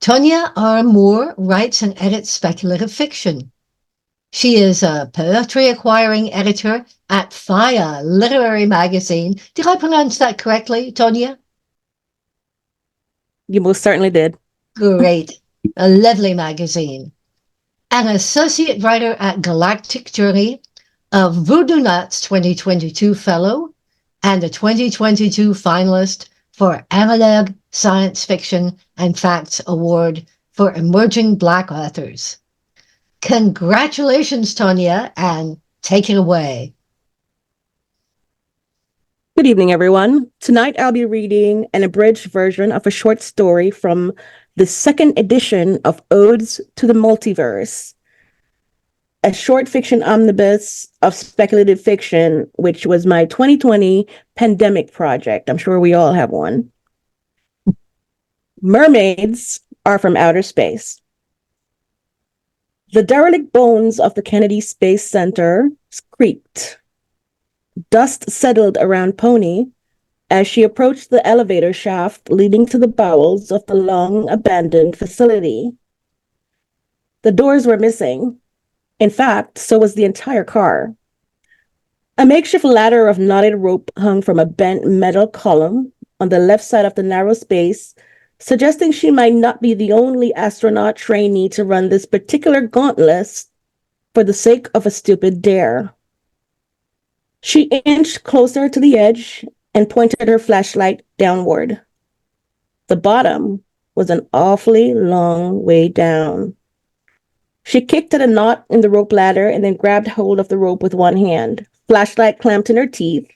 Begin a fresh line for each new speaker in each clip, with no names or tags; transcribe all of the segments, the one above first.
Tonya R. Moore writes and edits speculative fiction. She is a poetry acquiring editor at Faya Literary Magazine. Did I pronounce that correctly, Tonya?
You most certainly did.
Great. A lovely magazine. An associate writer at Galactic Journey, a Voodoo Nuts 2022 fellow, and a 2022 finalist for Analog Science Fiction and Facts Award for Emerging Black Authors. Congratulations, Tonya, and take it away.
Good evening, everyone. Tonight I'll be reading an abridged version of a short story from the second edition of Odes to the Multiverse, a short fiction omnibus of speculative fiction, which was my 2020 pandemic project. I'm sure we all have one. Mermaids are from outer space. The derelict bones of the Kennedy Space Center creaked. Dust settled around Pony as she approached the elevator shaft leading to the bowels of the long-abandoned facility. The doors were missing. In fact, so was the entire car. A makeshift ladder of knotted rope hung from a bent metal column on the left side of the narrow space, suggesting she might not be the only astronaut trainee to run this particular gauntlet for the sake of a stupid dare. She inched closer to the edge and pointed her flashlight downward. The bottom was an awfully long way down. She kicked at a knot in the rope ladder and then grabbed hold of the rope with one hand. Flashlight clamped in her teeth.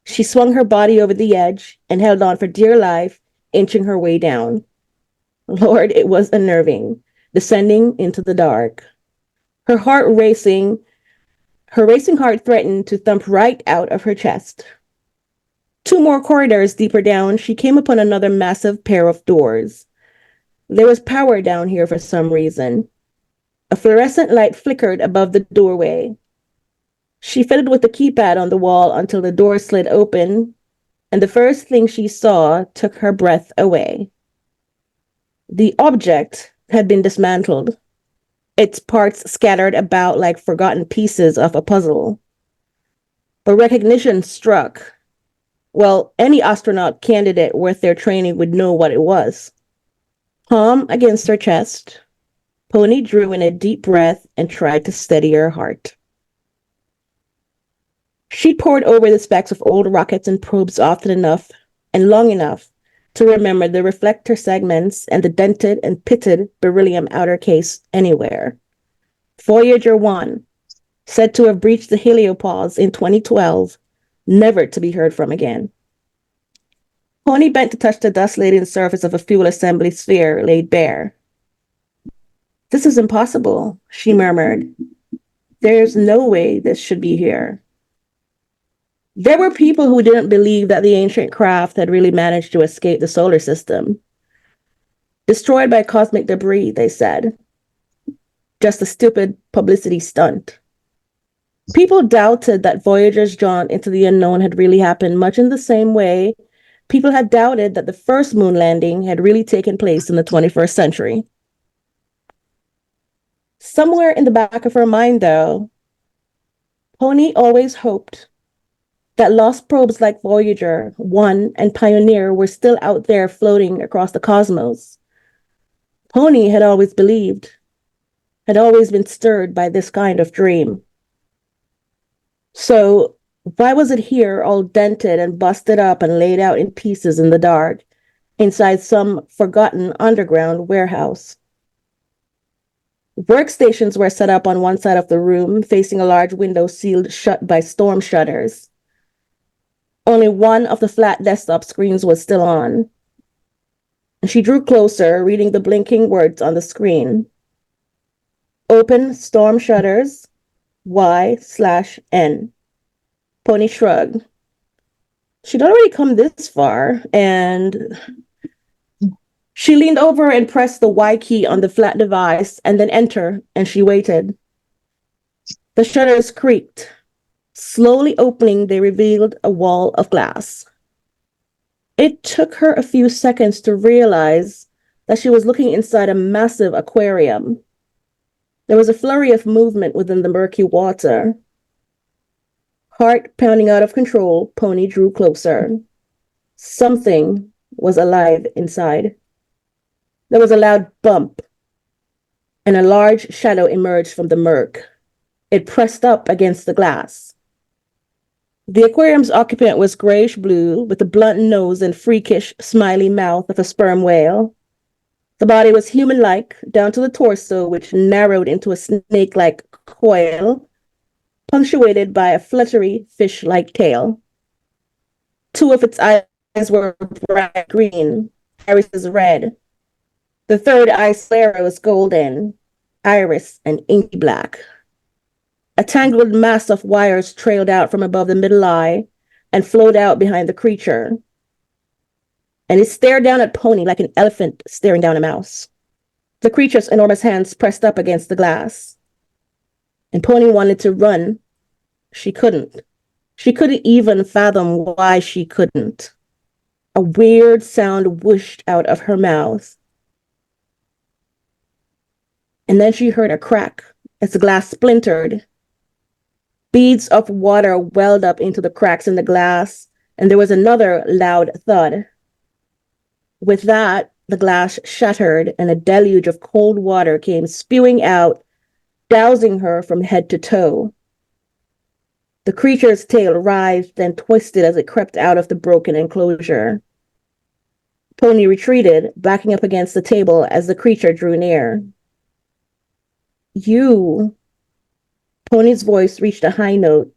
She swung her body over the edge and held on for dear life, inching her way down. Lord, it was unnerving, descending into the dark. Her racing heart threatened to thump right out of her chest. 2 more corridors deeper down, she came upon another massive pair of doors. There was power down here for some reason. A fluorescent light flickered above the doorway. She fiddled with the keypad on the wall until the door slid open, and the first thing she saw took her breath away. The object had been dismantled, its parts scattered about like forgotten pieces of a puzzle. But recognition struck. Well, any astronaut candidate worth their training would know what it was. Palm against her chest, Pony drew in a deep breath and tried to steady her heart. She pored over the specs of old rockets and probes often enough and long enough to remember the reflector segments and the dented and pitted beryllium outer case anywhere. Voyager 1, said to have breached the heliopause in 2012, never to be heard from again. Pony bent to touch the dust-laden surface of a fuel assembly sphere laid bare. "This is impossible," she murmured. "There's no way this should be here." There were people who didn't believe that the ancient craft had really managed to escape the solar system. Destroyed by cosmic debris, they said. Just a stupid publicity stunt. People doubted that Voyager's jaunt into the unknown had really happened, much in the same way people had doubted that the first moon landing had really taken place in the 21st century. Somewhere in the back of her mind, though, Pony always hoped that lost probes like Voyager 1 and Pioneer were still out there floating across the cosmos. Pony had always believed, had always been stirred by this kind of dream. So why was it here all dented and busted up and laid out in pieces in the dark, inside some forgotten underground warehouse? Workstations were set up on one side of the room, facing a large window sealed shut by storm shutters. Only one of the flat desktop screens was still on. She drew closer, reading the blinking words on the screen. "Open storm shutters, Y/N. Pony shrugged. She'd already come this far, and she leaned over and pressed the Y key on the flat device, and then enter, and she waited. The shutters creaked. Slowly opening, they revealed a wall of glass. It took her a few seconds to realize that she was looking inside a massive aquarium. There was a flurry of movement within the murky water. Heart pounding out of control, Pony drew closer. Something was alive inside. There was a loud bump, and a large shadow emerged from the murk. It pressed up against the glass. The aquarium's occupant was grayish-blue, with the blunt nose and freakish, smiley mouth of a sperm whale. The body was human-like, down to the torso, which narrowed into a snake-like coil, punctuated by a fluttery, fish-like tail. Two of its eyes were bright green, irises red. The third eye sclera was golden, iris and inky black. A tangled mass of wires trailed out from above the middle eye and flowed out behind the creature. And it stared down at Pony like an elephant staring down a mouse. The creature's enormous hands pressed up against the glass. And Pony wanted to run. She couldn't. She couldn't even fathom why she couldn't. A weird sound whooshed out of her mouth. And then she heard a crack as the glass splintered. Beads of water welled up into the cracks in the glass, and there was another loud thud. With that, the glass shattered, and a deluge of cold water came spewing out, dousing her from head to toe. The creature's tail writhed and twisted as it crept out of the broken enclosure. Pony retreated, backing up against the table as the creature drew near. You. Pony's voice reached a high note,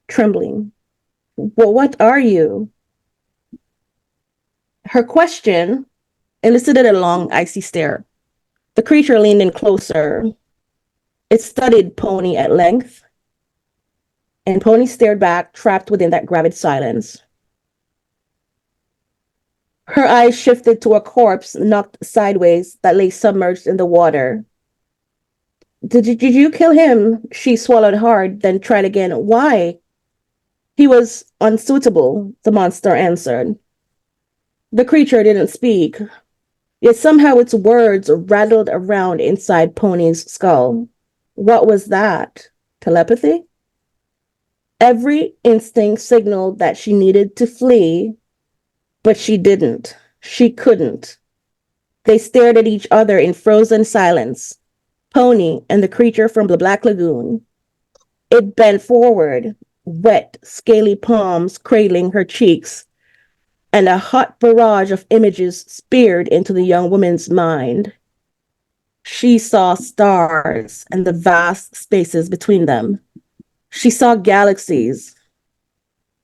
trembling. Well, what are you? Her question elicited a long, icy stare. The creature leaned in closer. It studied Pony at length, and Pony stared back, trapped within that gravid silence. Her eyes shifted to a corpse knocked sideways that lay submerged in the water. Did you kill him? She swallowed hard, then tried again. Why? He was unsuitable, the monster answered. The creature didn't speak, yet somehow its words rattled around inside Pony's skull. What was that? Telepathy? Every instinct signaled that she needed to flee, but she didn't. She couldn't. They stared at each other in frozen silence. Pony and the creature from the Black Lagoon. It bent forward, wet, scaly palms cradling her cheeks, and a hot barrage of images speared into the young woman's mind. She saw stars and the vast spaces between them. She saw galaxies,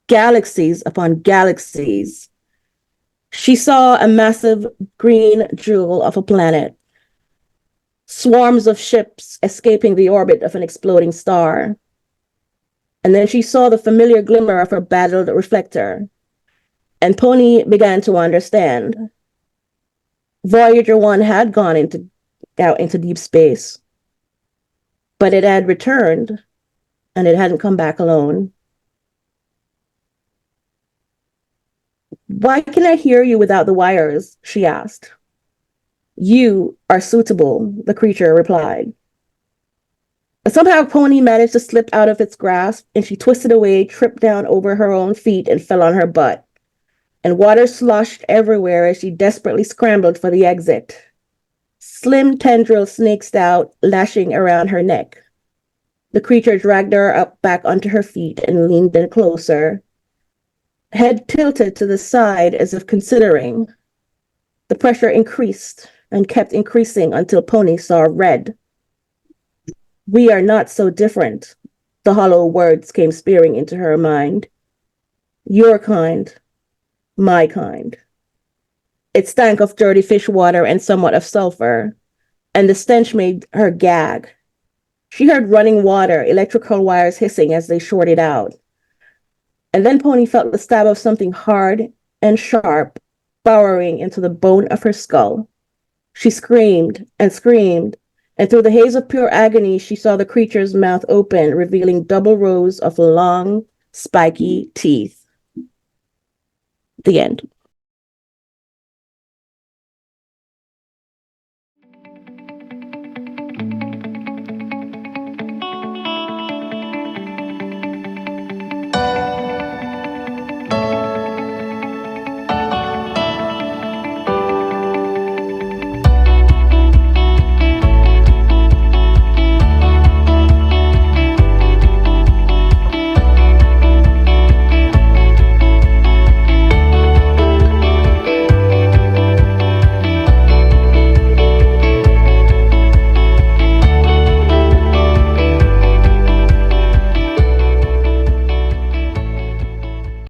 galaxies upon galaxies. She saw a massive green jewel of a planet. Swarms of ships escaping the orbit of an exploding star. And then she saw the familiar glimmer of her battled reflector. And Pony began to understand. Voyager 1 had gone out into deep space. But it had returned, and it hadn't come back alone. Why can I hear you without the wires? She asked. You are suitable, the creature replied. Somehow Pony managed to slip out of its grasp, and she twisted away, tripped down over her own feet, and fell on her butt. And water sloshed everywhere as she desperately scrambled for the exit. Slim tendrils snaked out, lashing around her neck. The creature dragged her up back onto her feet and leaned in closer, head tilted to the side as if considering. The pressure increased and kept increasing until Pony saw red. We are not so different, the hollow words came spearing into her mind. Your kind, my kind. It stank of dirty fish water and somewhat of sulfur, and the stench made her gag. She heard running water, electrical wires hissing as they shorted out. And then Pony felt the stab of something hard and sharp burrowing into the bone of her skull. She screamed, and through the haze of pure agony, she saw the creature's mouth open, revealing double rows of long, spiky teeth. The end.